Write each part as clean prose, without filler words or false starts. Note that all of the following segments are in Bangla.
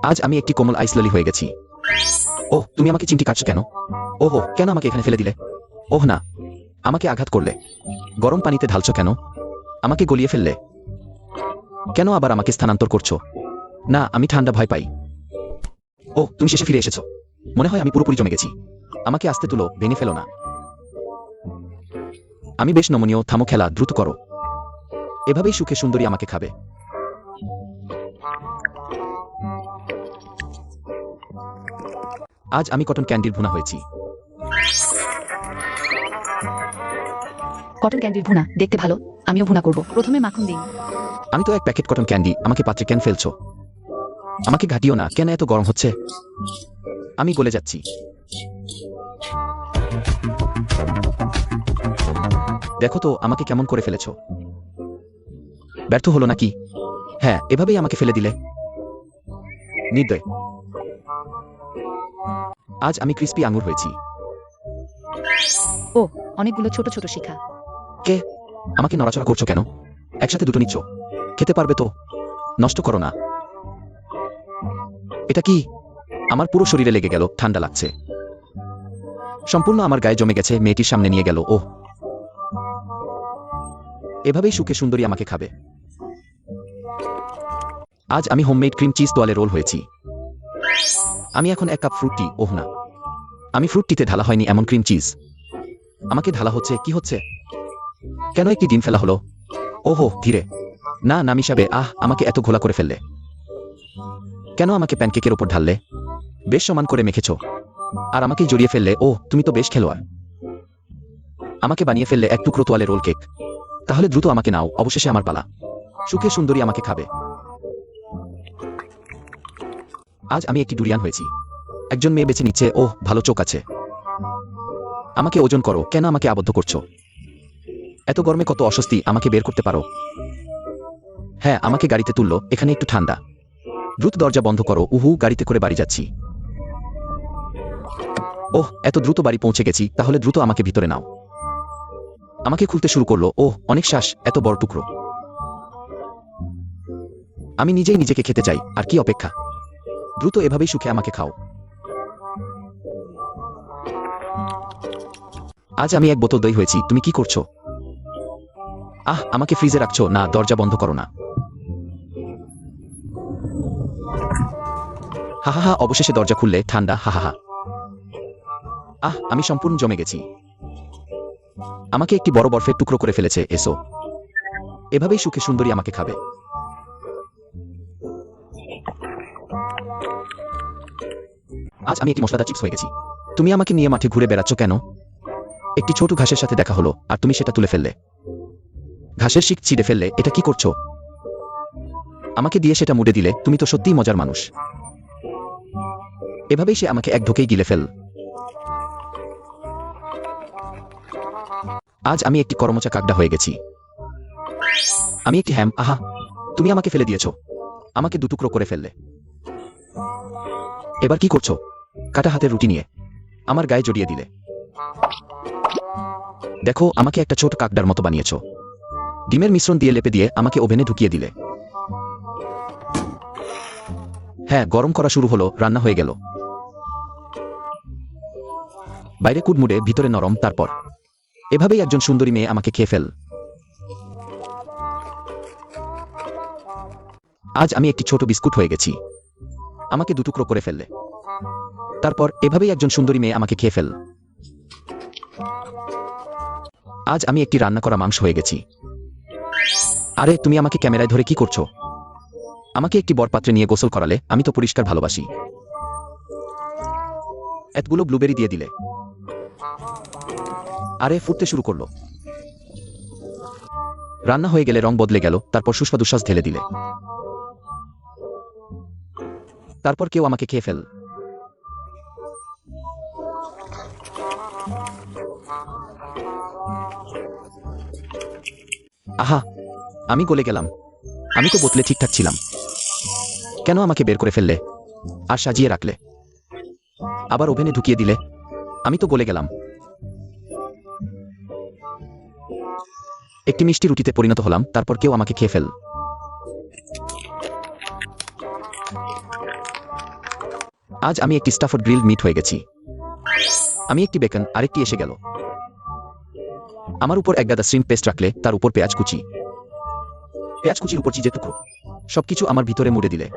আজ আমি একটি কোমল আইস ললি হয়ে গেছি। ওহ, তুমি আমাকে চিমটি কাটছো কেন? ওহো, কেন আমাকে এখানে ফেলে দিলে? ওহ না, আমাকে আঘাত করলে। গরম পানিতে ঢালছো কেন? আমাকে গলিয়ে ফেললে। কেন আবার আমাকে স্থানান্তর করছো? না, আমি ঠান্ডা ভয় পাই। ওহ, তুমি শেষে ফিরে এসেছো। মনে হয় আমি পুরোপুরি জমে গেছি। আমাকে আস্তে তুলো, ভেঙে ফেলো না। আমি বেশ নমনীয়, থামো খেলা, দ্রুত করো। এভাবেই সুখে সুন্দরী আমাকে খাবে। আজ আমি কটন ক্যান্ডির ভুনা হয়েছি। কটন ক্যান্ডির ভুনা দেখতে ভালো, আমিও ভুনা করব। প্রথমে মাখন দিন। আমি তো এক প্যাকেট কটন ক্যান্ডি, আমাকে পাত্রে কেন ফেলছো? আমাকে ঘাটিও না, কেন এত গরম হচ্ছে? আমি গলে যাচ্ছি। দেখো তো আমাকে কেমন করে ফেলেছো। ব্যর্থ হলো নাকি? হ্যাঁ, এভাবেই আমাকে ফেলে দিলে। নির্দয়। আজ আমি ক্রিস্পি আঙুর হয়েছি। ও, অনেকগুলো ছোট ছোট শিখা। কে? আমাকে নড়াচড়া করছো কেন? একসাথে দুটো নিচ্ছ। খেতে পারবে তো? নষ্ট করো না। এটা কি? আমার পুরো শরীরে লেগে গেল, ঠান্ডা লাগছে। সম্পূর্ণ আমার গায়ে জমে গেছে, মেয়েটির সামনে নিয়ে গেল। ওহ, এভাবেই সুখে সুন্দরী আমাকে খাবে। আজ আমি হোমমেড ক্রিম চিজ তোয়ালে রোল হয়েছি। আমি এখন এক কাপ ফ্রুট টি। ওহ না, আমি ফ্রুট টিতে ঢালা হয়নি এমন ক্রিম চিজ। আমাকে ঢালা হচ্ছে, কি হচ্ছে? কেন একটি ডিম ফেলা হলো? ওহো, ধীরে। না, না মিশাবে। আমাকে এত ঘোলা করে ফেললে। কেন আমাকে প্যানকেকের ওপর ঢাললে? বেশ সমান করে মেখেছ। আর আমাকেই জড়িয়ে ফেললে। ওহ, তুমি তো বেশ খেলোয়াড়। আমাকে বানিয়ে ফেললে এক টুকরো তোয়ালে রোল কেক। তাহলে দ্রুত আমাকে নাও, অবশেষে আমার পালা। সুখে সুন্দরী আমাকে খাবে। আজ আমি একটি ডুরিয়ান হয়েছি। একজন মেয়ে বেছে নিচ্ছে। ওহ, ভালো চোখ আছে। আমাকে ওজন করো, কেন আমাকে আবদ্ধ করছো? এত গরমে কত অস্বস্তি, আমাকে বের করতে পারো? হ্যাঁ, আমাকে গাড়িতে তুললো, এখানে একটু ঠান্ডা। দ্রুত দরজা বন্ধ করো। উহু, গাড়িতে করে বাড়ি যাচ্ছি। ওহ, এত দ্রুত বাড়ি পৌঁছে গেছি, তাহলে দ্রুত আমাকে ভিতরে নাও। আমাকে খুলতে শুরু করলো। ওহ, অনেক শ্বাস, এত বড় টুকরো। আমি নিজেই নিজেকে খেতে চাই, আর কি অপেক্ষা? দ্রুত এভাবেই সুখে আমাকে খাও। আজ আমি এক বোতল দই হয়েছি। তুমি কি করছো? আমাকে ফ্রিজে রাখছো না, দরজা বন্ধ করো না। হাহাহা, অবশেষে দরজা খুললে, ঠান্ডা, হাহাহা। আমি সম্পূর্ণ জমে গেছি। আমাকে একটি বড় বরফের টুকরো করে ফেলেছে। এসো, এভাবেই সুখে সুন্দরী আমাকে খাবে। আজ আমি একটি মশলাদার চিপস হয়ে গেছি। তুমি আমাকে নিয়ে মাঠে ঘুরে বেড়াচ্ছ কেন? একটি ছোট ঘাসের সাথে দেখা হলো, আর তুমি সেটা তুলে ফেললে। ঘাসের শিক ছিঁড়ে ফেললে। এটা কি করছো? আমাকে দিয়ে সেটা মুড়ে দিলে। তুমি তো সত্যিই মজার মানুষ। এভাবেই সে আমাকে এক ঢোকেই গিলে ফেল। আজ আমি একটি করমচা কাকড়া হয়ে গেছি। আমি একটি হ্যাম। তুমি আমাকে ফেলে দিয়েছো। আমাকে দুটুকরো করে ফেললে। এবার কি করছো? কাটা হাতের রুটি নিয়ে আমার গায়ে জড়িয়ে দিলে। দেখো, আমাকে একটা ছোট কাকড়ার মতো বানিয়েছো। ডিমের মিশ্রণ দিয়ে লেপে দিয়ে আমাকে ওভেনে ঢুকিয়ে দিলে। হ্যাঁ, গরম করা শুরু হলো, রান্না হয়ে গেল। বাইরে কুড়মুড়ে, ভিতরে নরম। তারপর এভাবেই একজন সুন্দরী মেয়ে আমাকে খেয়ে ফেল। আজ আমি একটি ছোট বিস্কুট হয়ে গেছি। আমাকে দুটুকরো করে ফেললে। তারপর এভাবেই একজন সুন্দরী মেয়ে আমাকে খেয়ে ফেল। আজ আমি একটি রান্না করা মাংস হয়ে গেছি। আরে, তুমি আমাকে ক্যামেরায় ধরে কি করছো? আমাকে একটি বরপাত্রে নিয়ে গোসল করালে। আমি তো পরিষ্কার ভালোবাসি। এতগুলো ব্লুবেরি দিয়ে দিলে। আরে, ফুটতে শুরু করলো। রান্না হয়ে গেলে রং বদলে গেল। তারপর সুস্বাদুশ্বাস ঢেলে দিলে। তারপর কেউ আমাকে খেয়ে ফেল। আমি গলে গেলাম। আমি তো বোতলে ঠিকঠাক ছিলাম। কেন আমাকে বের করে ফেললে? আর সাজিয়ে রাখলে। আবার ওভেনে ঢুকিয়ে দিলে। আমি তো গলে গেলাম। একটি মিষ্টি রুটিতে পরিণত হলাম। তারপর কেউ আমাকে খেয়ে ফেল। আজ আমি একটি স্টাফড গ্রিল মিট হয়ে গেছি। আমি একটি বেকন, আরেকটি এসে গেল। আমার উপর এক গাদা শ্রিম্প পেস্ট রাখলে তার উপর পেঁয়াজ কুচি, পেঁয়াজ কুচির উপর চিজের টুকরো, সবকিছু আমার ভিতরে মুড়ে দিলে,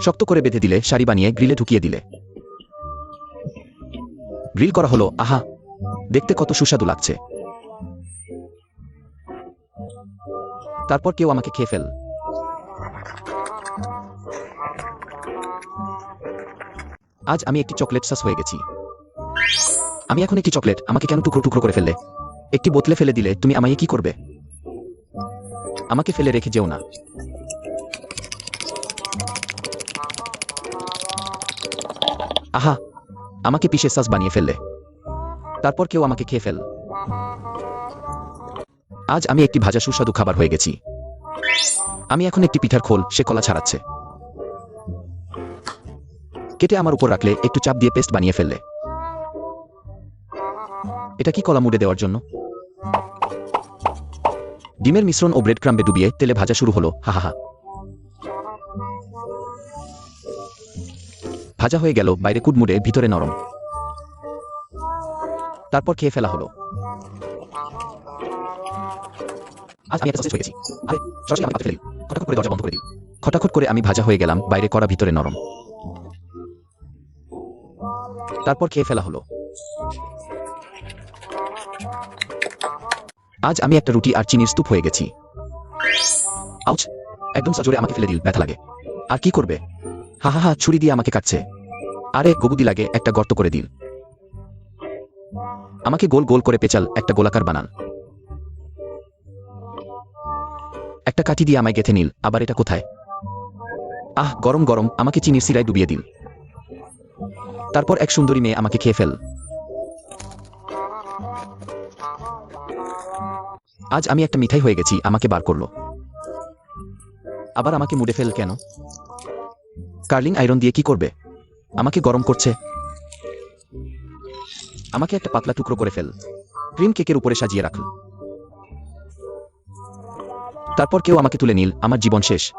শক্ত করে বেঁধে দিলে, সারি বানিয়ে গ্রিলে ঢুকিয়ে দিলে। গ্রিল করা হলো। আহা, দেখতে কত সুস্বাদু লাগছে। তারপর কেউ আমাকে খেয়ে ফেল। আজ আমি একটি চকলেট সস হয়ে গেছি। আমি এখন একটি চকলেট, আমাকে কেন টুকরো টুকরো করে ফেললে? একটি বোতলে ফেলে দিলে তুমি আমায় কি করবে? আমাকে ফেলে রেখে যেও না। আহা, আমাকে পিষে সস বানিয়ে ফেললে। তারপর কেউ আমাকে খেয়ে ফেল। আজ আমি একটি ভাজা সুস্বাদু খাবার হয়ে গেছি। আমি এখন একটি পিঠার খোল, সে কলা ছাড়াচ্ছে। কেটে আমার উপর রাখলে, একটু চাপ দিয়ে পেস্ট বানিয়ে ফেললে। এটা কি কলা মুড়ে দেওয়ার জন্য? ডিমের মিশ্রণ ও ব্রেড ক্রাম্বে ডুবিয়ে তেলে ভাজা শুরু হলো। হা হা হা। ভাজা হয়ে গেল, বাইরে কুডমুড়ে, ভিতরে নরম। তারপর খেয়ে ফেলা হলো। আজ আমি একটা সসেজ হয়ে গেছি। আরে, সরাসরি আমাকে পাতে ফেলে দিল। খটাখট করে দরজা বন্ধ করে দিল। খটাখট করে আমি ভাজা হয়ে গেলাম, বাইরে কড়া, ভিতরে নরম। তারপর খেয়ে ফেলা হলো। আজ আমি একটা রুটি আর চিনির স্তূপ হয়ে গেছি। আউচ, একদম সজোরে আমাকে ফেলে দিল, ব্যথা লাগে। আর কি করবে? হা হা হা, ছুরি দিয়ে আমাকে কাটছে। আরে, গবুদি লাগে, একটা গর্ত করে দিল। আমাকে গোল গোল করে পেঁচাল, একটা গোলাকার বানান। একটা কাঠি দিয়ে আমায় গেঁথে নিল, আবার এটা কোথায়? আহ, গরম গরম, আমাকে চিনির সিরায় ডুবিয়ে দিল। তারপর এক সুন্দরী মেয়ে আমাকে খেয়ে ফেল। আজ আমি একটা মিঠাই হয়ে গেছি, আমাকে বার করলো। আবার আমাকে মুড়ে ফেল কেন? কার্লিং আয়রন দিয়ে কি করবে? আমাকে গরম করছে। আমাকে একটা পাতলা টুকরো করে ফেল। ক্রিম কেকের উপরে সাজিয়ে রাখল। তারপর কেউ আমাকে তুলে নিল, আমার জীবন শেষ।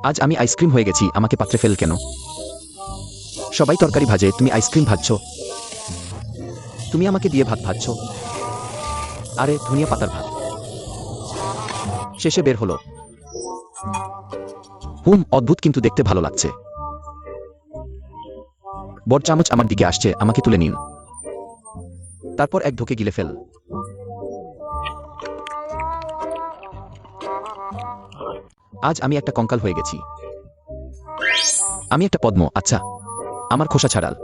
আজ আমি আইসক্রিম হয়ে গেছি, আমাকে পাত্রে ফেল কেন? সবাই তরকারি ভাজে, তুমি আইসক্রিম ভাজছ। তুমি আমাকে দিয়ে ভাত ভাজছ। আরে, ধনিয়া পাতার ভাত। শেষে বের হলো। অদ্ভুত, কিন্তু দেখতে ভালো লাগছে। বড় চামচ আমার দিকে আসছে, আমাকে তুলে নিন। তারপর এক ঢোকে গিলে ফেল। আজ আমি একটা কঙ্কাল হয়ে গেছি। আমি একটা পদ্ম, আচ্ছা, আমার খোসা ছাড়াল।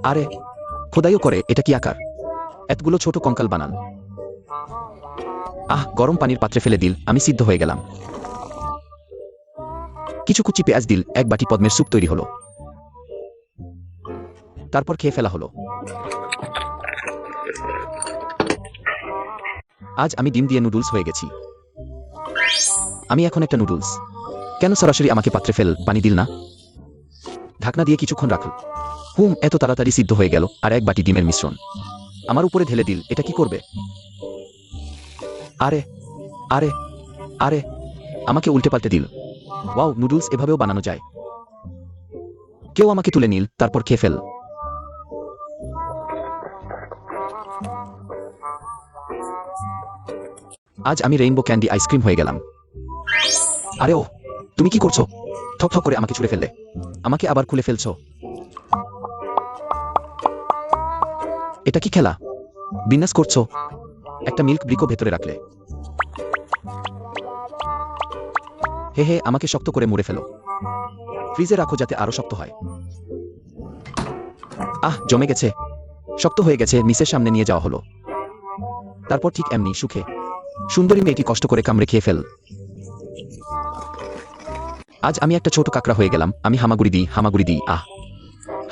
আরে, খোদাইও করে, এটা কি আকার? এতগুলো ছোট কঙ্কাল বানান। আহ, গরম পানির পাত্রে ফেলে দিল, আমি সিদ্ধ হয়ে গেলাম। কিছু কুচি পেঁয়াজ দিল, এক বাটি পদ্মের স্যুপ তৈরি হলো। তারপর খেয়ে ফেলা হলো। আজ আমি ডিম দিয়ে নুডলস হয়ে গেছি। আমি এখন একটা নুডলস। কেন সরাসরি আমাকে পাত্রে ফেল, পানি দিল না? ঢাকনা দিয়ে কিছুক্ষণ রাখল। এত তাড়াতাড়ি সিদ্ধ হয়ে গেল, আর এক বাটি ডিমের মিশ্রণ আমার উপরে ঢেলে দিল। এটা কি করবে? আরে আরে আরে, আমাকে উল্টে পাল্টে দিল। ওয়াও, নুডলস এভাবেও বানানো যায়। কেউ আমাকে তুলে নিল, তারপর খেয়ে ফেল। আজ আমি রেইনবো ক্যান্ডি আইসক্রিম হয়ে গেলাম। আরে ও, তুমি কি করছো? ঠক ঠক করে আমাকে ছুঁড়ে ফেললে। আমাকে আবার খুলে ফেলছো। এটা কি খেলা? বিন্যাস করছো? একটা মিল্ক ব্রিকও ভেতরে রাখলে। হে হে, আমাকে শক্ত করে মুড়ে ফেলো। ফ্রিজে রাখো যাতে আরো শক্ত হয়। আহ, জমে গেছে, শক্ত হয়ে গেছে। মিসের সামনে নিয়ে যাওয়া হলো। তারপর ঠিক এমনি সুখে সুন্দরী মেয়েটি কষ্ট করে কামড়ে খেয়ে ফেল। আজ আমি একটা ছোট কাকড়া হয়ে গেলাম। আমি হামাগুড়ি দিই, হামাগুড়ি দিই। আহ,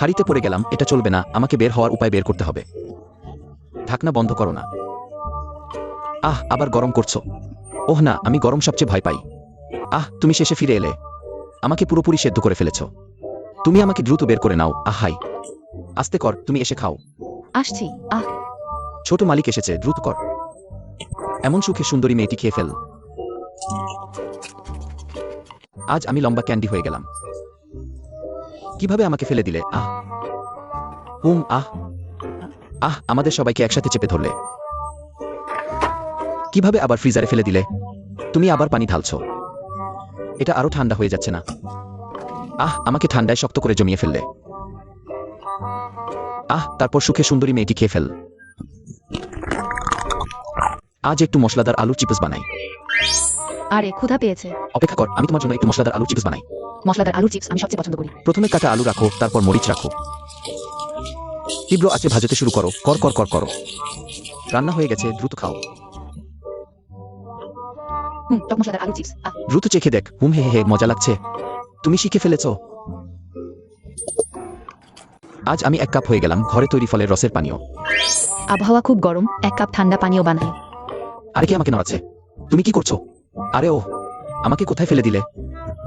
হাড়িতে পড়ে গেলাম, এটা চলবে না, আমাকে বের হওয়ার উপায় বের করতে হবে। ঢাকনা বন্ধ করো না। আহ, আবার গরম করছো? ওহ না, আমি গরম সবচেয়ে ভয় পাই। আহ, তুমি শেষে ফিরে এলে। আমাকে পুরোপুরি সেদ্ধ করে ফেলেছ। তুমি আমাকে দ্রুত বের করে নাও। আহ হাই, আস্তে কর, তুমি এসে খাও। আসছি। আহ, ছোট মালিক এসেছে, দ্রুত কর। এমন সুখে সুন্দরী মেয়েটি খেয়ে ফেল। আজ আমি লম্বা ক্যান্ডি হয়ে গেলাম। কিভাবে আমাকে ফেলে দিলে? আহ আহ আহ আমাদের সবাইকে একসাথে চেপে ধরলে। কিভাবে আবার ফ্রিজারে ফেলে দিলে? তুমি আবার পানি ঢালছো। এটা আরো ঠান্ডা হয়ে যাচ্ছে না? আমাকে ঠান্ডায় শক্ত করে জমিয়ে ফেললে। তারপর সুখে সুন্দরী মেয়েটি খেয়ে ফেল। আজ একটু মশলাদার আলুর চিপস বানাই। আরে ক্ষুধা পেয়েছে। অপেক্ষা কর, আমি তোমার জন্য একটু মশলাদার আলুর চিপস বানাই। মশলাদার আলুর চিপস আমি সবচেয়ে পছন্দ করি। প্রথমে কাটা আলু রাখো, তারপর মরিচ রাখো। তীব্র আঁচে ভাজতে শুরু করো, কর কর কর করো। রান্না হয়ে গেছে, দ্রুত খাও। টক মশলাদার আলুর চিপস। দ্রুত চেখে দেখ। হে হে হে, মজা লাগছে। তুমি শিখে ফেলেছো। আজ আমি 1 কাপ হয়ে গেলাম ঘরে তৈরি ফলের রসের পানীয়। আবহাওয়া খুব গরম, 1 কাপ ঠান্ডা পানীয় বানাই। আরে কে আমাকে নড়াচ্ছে? তুমি কি করছো? আরে ও, আমাকে কোথায় ফেলে দিলে?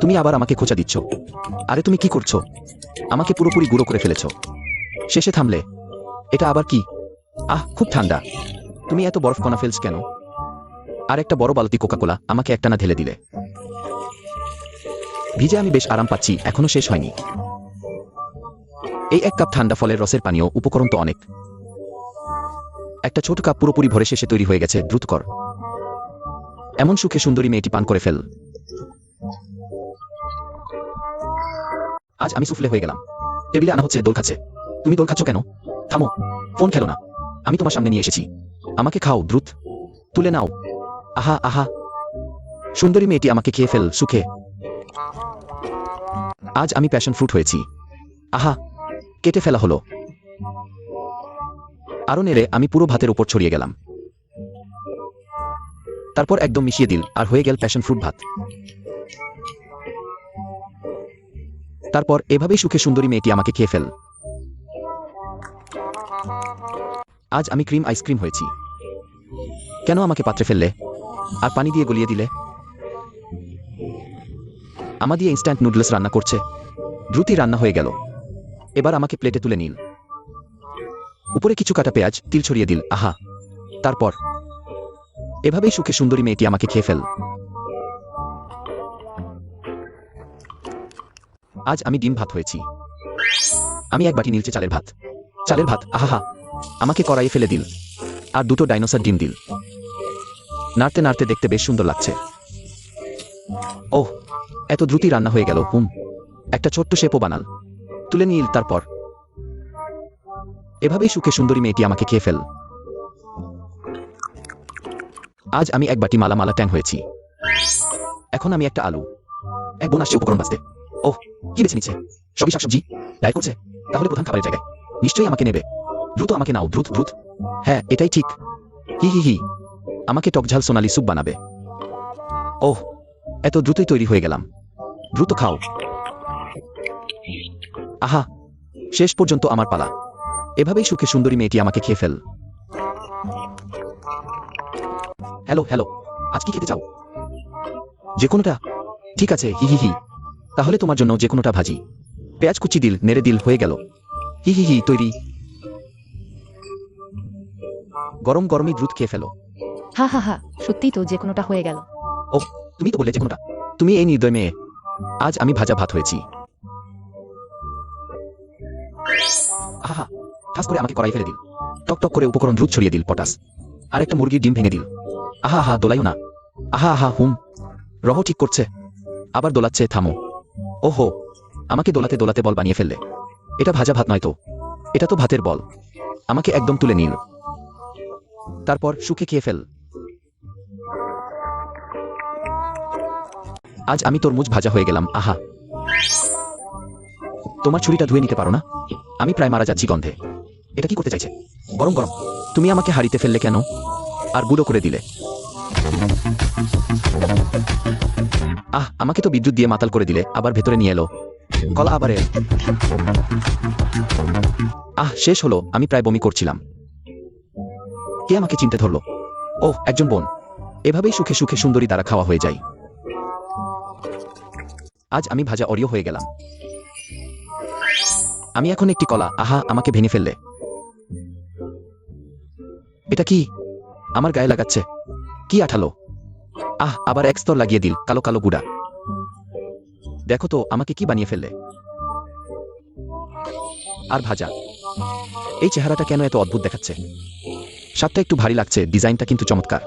তুমি আবার আমাকে খোঁচা দিচ্ছ। আরে তুমি কি করছো? আমাকে পুরোপুরি গুঁড়ো করে ফেলেছো। শেষে থামলে। এটা আবার কি? খুব ঠান্ডা। তুমি এত বরফ কণা ফেলছ কেন? আর একটা বড় বালতি কোকাকোলা আমাকে একটানা ঢেলে দিলে। ভিজে আমি বেশ আরাম পাচ্ছি, এখনো শেষ হয়নি। এই 1 কাপ ঠান্ডা ফলের রসের পানীয়, উপকরণ তো অনেক। একটা ছোট কাপ পুরোপুরি ভরে শেষে তৈরি হয়ে গেছে, দ্রুত কর। এমন সুখে সুন্দরী মেয়েটি পান করে ফেল। আজ আমি সুফলে হয়ে গেলাম। টেবিলে আনা হচ্ছে, দোল খাচ্ছে। তুমি দোল খাচ্ছ কেন? থামো, ফোন খেলো না। আমি তোমার সামনে নিয়ে এসেছি। আমাকে খাও, দ্রুত তুলে নাও। আহা সুন্দরী মেয়েটি আমাকে খেয়ে ফেল সুখে। আজ আমি প্যাশন ফ্রুট হয়েছি। কেটে ফেলা হলো। আরো নেড়ে আমি পুরো ভাতের উপর ছড়িয়ে গেলাম। তারপর একদম মিশিয়ে দিল, আর হয়ে গেল প্যাশন ফ্রুট ভাত। তারপর এভাবেই সুখে সুন্দরী মেয়েটি আমাকে খেয়ে ফেল। আজ আমি ক্রিম আইসক্রিম হয়েছি। কেন আমাকে পাত্রে ফেললে? আর পানি দিয়ে গলিয়ে দিলে? আমা দিয়ে ইনস্ট্যান্ট নুডলস রান্না করছে। দ্রুতই রান্না হয়ে গেল। এবার আমাকে প্লেটে তুলে নিল। উপরে কিছু কাটা পেঁয়াজ, তিল ছড়িয়ে দিল। তারপর এভাবেই সুখে সুন্দরী মেয়েটি আমাকে খেয়ে ফেল। আজ আমি ডিম ভাত হয়েছি। আমি 1 বাটি নীলচে চালের ভাত। চালের ভাত, আমাকে কড়াইয়ে ফেলে দিল। আর 2টো ডাইনোসর ডিম দিল। নাড়তে নাড়তে দেখতে বেশ সুন্দর লাগছে। ওহ, এত দ্রুতই রান্না হয়ে গেল। একটা ছোট্ট শেপও বানাল। তুলে নিল। তারপর এভাবেই সুখে সুন্দরী মেয়েটি আমাকে খেয়ে ফেল। আজ আমি 1 বাটি মালা মালা ট্যাং হয়েছি। এখন আমি একটা আলু। এক বোন আসছে উপকরণ বাঁচতে। ওহ, কি বেছে নিচ্ছে? সবই শাকসবজি। ডায়েট করছে। তাহলে প্রধান খাবারের জায়গায় নিশ্চয়ই আমাকে নেবে। দ্রুত আমাকে নাও, দ্রুত দ্রুত। হ্যাঁ, এটাই ঠিক। হি আমাকে টকঝাল সোনালি স্যুপ বানাবে। ওহ, এত দ্রুতই তৈরি হয়ে গেলাম। দ্রুত খাও। শেষ পর্যন্ত আমার পালা। এভাবেই সুখে সুন্দরী মেয়েটি আমাকে খেয়ে ফেল। হ্যালো, আজ কি খেতে চাও? যে কোনোটা? ঠিক আছে, হি তাহলে তোমার জন্য যে কোনোটা ভাজি। পেঁয়াজ কুচি দিল, নেড়ে দিল, হয়ে গেল। হি তৈরি। গরম গরমই দ্রুত খেয়ে ফেলো। হা সত্যিই তো যে কোনোটা হয়ে গেল। ওহ, তুমি তো বললে যে কোনোটা। তুমি এই নির্দয় মেয়ে। আজ আমি ভাজা ভাত হয়েছি। ঠাস করে আমাকে কড়াই ফেলে দিল। টক টক করে উপকরণ দ্রুত ছড়িয়ে দিল। পটাস আর একটা মুরগির ডিম ভেঙে দিল। দোলাইও না। রহ ঠিক করছে। আবার দোলাচ্ছে। থামো। ওহো, আমাকে দোলাতে দোলাতে বল বানিয়ে ফেললে। এটা ভাজা ভাত নয় তো, এটা তো ভাতের বল। আমাকে একদম তুলে নিল। তারপর সুখে খেয়ে ফেল। আজ আমি তরমুজ ভাজা হয়ে গেলাম। তোমার ছুরিটা ধুয়ে নিতে পারো না? আমি প্রায় মারা যাচ্ছি গন্ধে। এটা কি করতে চাইছে? গরম গরম। তুমি আমাকে হারিতে ফেললে কেন? আর গুঁড়ো করে দিলে। আমাকে তো বিদ্যুৎ দিয়ে মাতাল করে দিলে, আবার ভেতরে নিয়ে এলো। কলা আবার এল। শেষ হলো। আমি প্রায় বমি করছিলাম। কে আমাকে চিনতে ধরলো? ওহ, একজন বোন। এভাবেই সুখে সুখে সুন্দরী দ্বারা খাওয়া হয়ে যায়। আজ আমি ভাজা অরিও হয়ে গেলাম। আমি এখন একটি কলা। আমাকে ভেঙে ফেললে। এটা কি? আমার গায়ে লাগাচ্ছে। কি আঠালো! আবার এক স্তর লাগিয়ে দিল কালো কালো গুড়া। দেখো তো আমাকে কি বানিয়ে ফেললে। আর ভাজা। এই চেহারাটা কেন এত অদ্ভুত দেখাচ্ছে? স্বাদটা একটু ভারী লাগছে, ডিজাইনটা কিন্তু চমৎকার।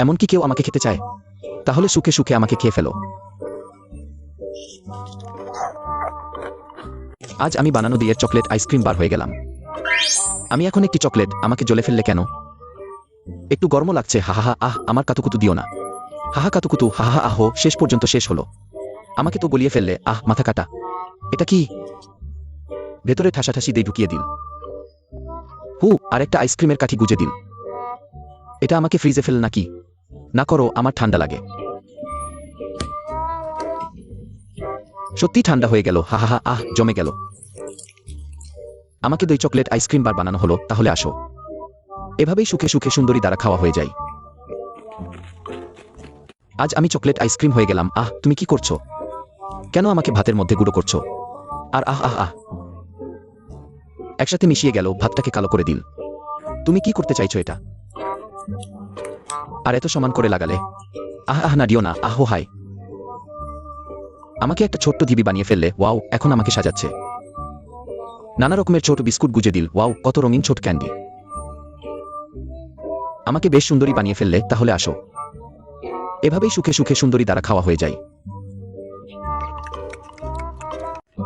এমনকি কেউ আমাকে খেতে চায়? তাহলে সুখে সুখে আমাকে খেয়ে ফেলো। আজ আমি বানানো দিয়ে চকলেট আইসক্রিম বার হয়ে গেলাম। আমি এখন একটি চকলেট, আমাকে জ্বলে ফেললে কেন? একটু গরমও লাগছে, হাহা আমার কাতুকুতু দিও না। হাহা কাতুকুতু, হাহা আহো, শেষ পর্যন্ত শেষ হলো। আমাকে তো গলিয়ে ফেললে, মাথা কাটা। এটা কি? ভেতরে ঠাসাঠাসি দিয়ে ঢুকিয়ে দিল। আরেকটা আইসক্রিমের কাঠি গুজে দিল। এটা আমাকে ফ্রিজে ফেল নাকি? না করো, আমার ঠান্ডা লাগে। সত্যি ঠান্ডা হয়ে গেল, হাহা জমে গেল। আমাকে দই চকলেট আইসক্রিম বার বানানো হলো, তাহলে আসো। এভাবেই সুখে সুখে সুন্দরী দ্বারা খাওয়া হয়ে যায়। আজ আমি চকলেট আইসক্রিম হয়ে গেলাম। তুমি কি করছো? কেন আমাকে ভাতের মধ্যে গুঁড়ো করছো? আর একসাথে মিশিয়ে গেল, ভাতটাকে কালো করে দিল। তুমি কি করতে চাইছো এটা? আর এত সমান করে লাগালে? না দিও না, হায়। আমাকে একটা ছোট্ট ঢিবি বানিয়ে ফেললে, ওয়াও, এখন আমাকে সাজাচ্ছে। নানা রকমের ছোট বিস্কুট গুজে দিল, ওয়াও, কত রঙিন ছোট ক্যান্ডি। আমাকে বেশ সুন্দরী বানিয়ে ফেললে, তাহলে আসো। এভাবেই সুখে সুখে সুন্দরী দ্বারা খাওয়া হয়ে যায়।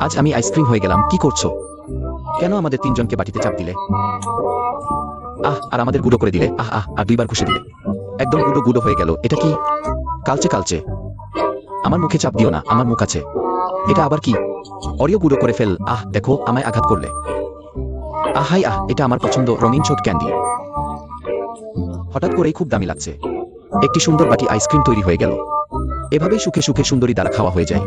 আজ আমি আইসক্রিম হয়ে গেলাম। কি করছো? কেন আমাদের তিনজনকে বাটিতে চাপ দিলে? আর আমাদের গুঁড়ো করে দিলে, আর দুইবার ঘুষে দিলে। একদম গুঁড়ো গুঁড়ো হয়ে গেল। এটা কি? কালচে কালচে। আমার মুখে চাপ দিও না, আমার মুখ আছে। এটা আবার কি? অরিও গুঁড়ো করে ফেল। দেখো, আমায় আঘাত করলে। হাই এটা আমার পছন্দ, রঙিন ছোট ক্যান্ডি। হঠাৎ করেই খুব দামি লাগছে। একটি সুন্দর বাটি আইসক্রিম তৈরি হয়ে গেল। এভাবেই সুখে সুখে সুন্দরী দ্বারা খাওয়া হয়ে যায়।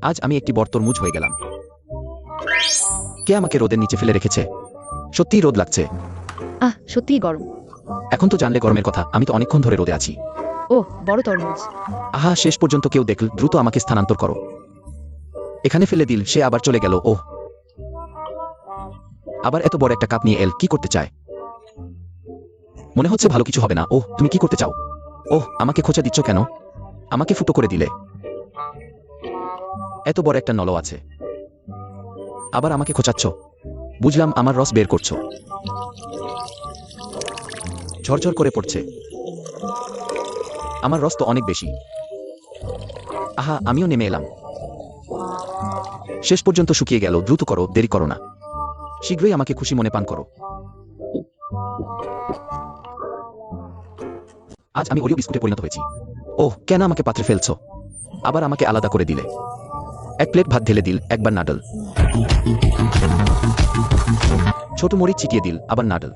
আজ আমি একটি বড় তরমুজ হয়ে গেলাম। কে আমাকে রোদের নিচে ফেলে রেখেছে? সত্যিই রোদ লাগছে। সত্যিই গরম। এখন তো জানলে গরমের কথা, আমি তো অনেকক্ষণ ধরে রোদে আছি। বড় তরমুজ। শেষ পর্যন্ত কেউ দেখল, দ্রুত আমাকে স্থানান্তর করো। এখানে ফেলে দিল, সে আবার চলে গেল। আবার এত বড় একটা কাপ নিয়ে এল, কি করতে চায়? মনে হচ্ছে ভালো কিছু হবে না। তুমি কি করতে চাও? আমাকে খোঁচা দিচ্ছ কেন? আমাকে ফুটো করে দিলে। এত বড় একটা নল আছে, আবার আমাকে খোঁচাচ্ছ। বুঝলাম, আমার রস বের করছো। ঝরঝর করে পড়ছে। আমার রস তো অনেক বেশি। আমিও নেমে এলাম। শেষ পর্যন্ত শুকিয়ে গেল। দ্রুত করো, দেরি করো না। শীঘ্রই আমাকে খুশি মনে পান করো। আজ আমি ওরিও বিস্কুটে পরিণত হয়েছি। কেন আমাকে পাত্রে ফেলছো? আবার আমাকে আলাদা করে দিলে। এক প্লেট ভাত ঢেলে দিল, একবার নাডল। ছোট মরিচ ছিটিয়ে দিল, আবার নাডল।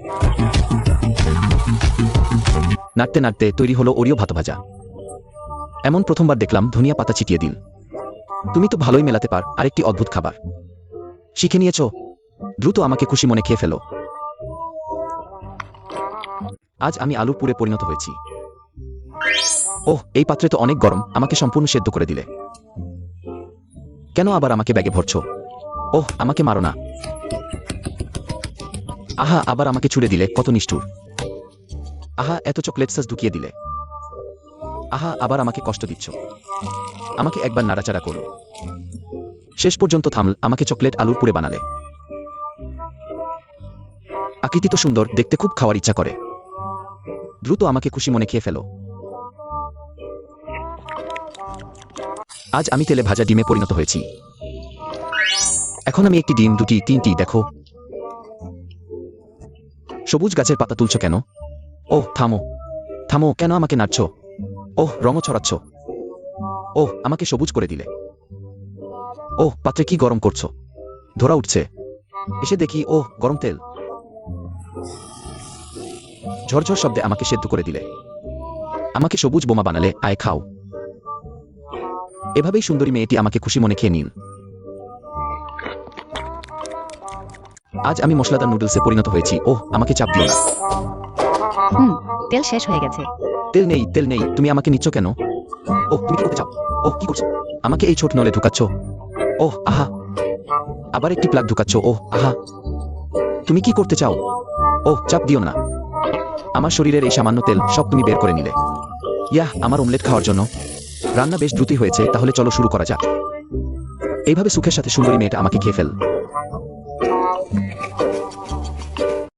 নাড়তে নাড়তে তৈরি হলো ওরিও ভাত ভাজা। এমন প্রথমবার দেখলাম। ধনিয়া পাতা ছিটিয়ে দিল। তুমি তো ভালোই মেলাতে পার। আরেকটি অদ্ভুত খাবার শিখে নিয়েছো। দ্রুত আমাকে খুশি মনে খেয়ে ফেলো। আজ আমি আলুর পুরে পরিণত হয়েছি। এই পাত্রে তো অনেক গরম, আমাকে সম্পূর্ণ সেদ্ধ করে দিলে। কেন আবার আমাকে ব্যাগে ভরছো? আমাকে মারো না। আবার আমাকে ছুড়ে দিলে, কত নিষ্ঠুর। এত চকলেট সস ঢুকিয়ে দিলে। আবার আমাকে কষ্ট দিচ্ছ। আমাকে একবার নাড়াচাড়া করো। শেষ পর্যন্ত থামল, আমাকে চকলেট আলুর পুরে বানালে। আকৃতি তো সুন্দর, দেখতে খুব খাওয়ার ইচ্ছা করে। দ্রুত আমাকে খুশি মনে খেয়ে ফেলো। আজ আমি তেলে ভাজা ডিমে পরিণত হয়েছি। এখন আমি একটি ডিম, দুটি, তিনটি, দেখো। সবুজ গাছের পাতা তুলছো কেন? থামো থামো, কেন আমাকে নাড়ছো? রঙও ছড়াচ্ছ। আমাকে সবুজ করে দিলে। পাত্রে কি গরম করছো? ধরা উঠছে। এসে দেখি, গরম তেল। ঝরঝর শব্দে আমাকে সেদ্ধ করে দিলে। আমাকে সবুজ বোমা বানালে, আয় খাও। এভাবেই সুন্দরী মেয়েটি আমাকে খুশি মনে খেয়ে নিল। আজ আমি মশলাদার নুডলসে পরিণত হয়েছি। আমাকে চাপ দিও না। তেল শেষ হয়ে গেছে। তেল নেই, তেল নেই, তুমি আমাকে নিচ্ছ কেন? তুমি কি করতে চাও? কি করছো? আমাকে এই ছোট নলে ঢুকাচ্ছ। আবার একটি প্লাগ ঢুকাচ্ছ। তুমি কি করতে চাও? ওহ, চাপ দিও না। আমার শরীরের এই সামান্য তেল সব তুমি বের করে নিলে। ইয়াহ, আমার অমলেট খাওয়ার জন্য। রান্না বেশ দ্রুতই হয়েছে, তাহলে চলো শুরু করা যাক। এইভাবে সুখের সাথে সুন্দরী মেয়েটা আমাকে খেয়ে ফেল।